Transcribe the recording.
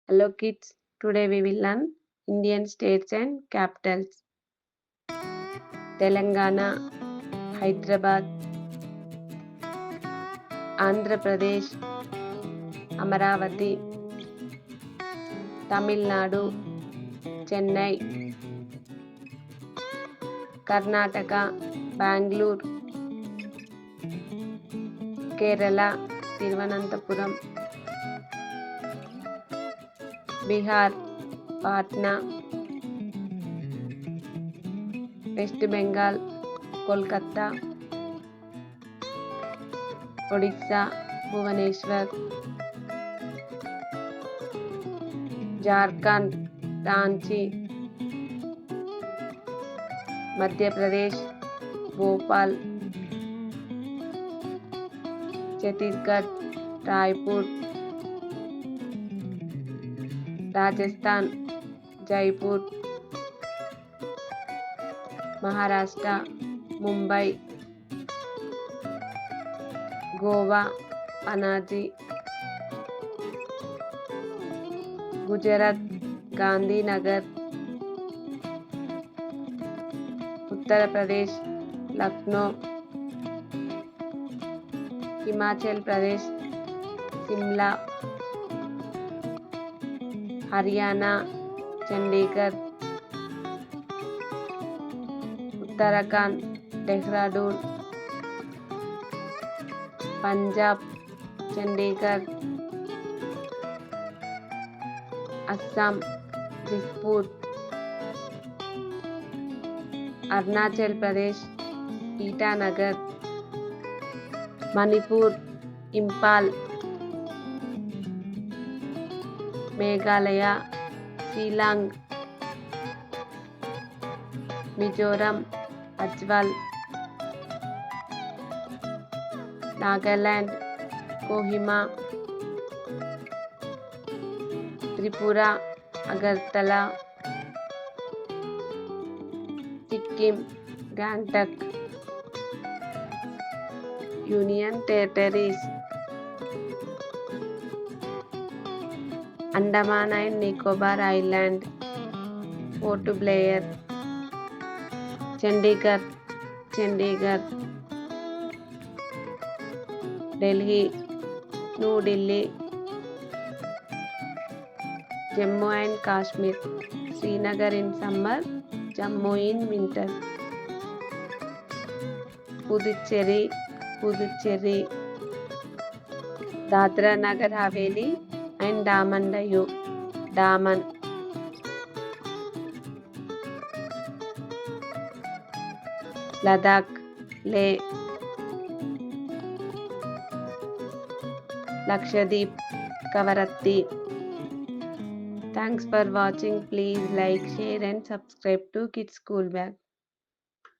Hello kids, today we will learn Indian states and capitals. Telangana, Hyderabad, Andhra Pradesh, Amaravati, Tamil Nadu, Chennai, Karnataka, Bangalore, Kerala, Thiruvananthapuram, Bihar, Patna, West Bengal, Kolkata, Odisha, Bhubaneswar, Jharkhand, Ranchi, Madhya Pradesh, Bhopal, Chhattisgarh, Raipur, Rajasthan, Jaipur, Maharashtra, Mumbai, Goa, Panaji, Gujarat, Gandhinagar, Uttar Pradesh, Lucknow, Himachal Pradesh, Simla, Haryana, Chandigarh, Uttarakhand, Dehradun, Punjab, Chandigarh, Assam, Dispur, Arunachal Pradesh, Itanagar, Manipur, Impal, Meghalaya, Shillong, Mizoram, Ajwal, Nagaland, Kohima, Tripura, Agartala, Sikkim, Gangtok, Union Territories, Andaman and Nicobar Island, Port Blair, Chandigarh, Delhi, New Delhi, Jammu and Kashmir, Srinagar in summer, Jammu in winter, Puducherry, Dadra Nagar Haveli and Daman Diu, Daman, Ladakh, Leh, Lakshadweep, Kavaratti. Thanks for watching. Please like, share and subscribe to Kids School Bag.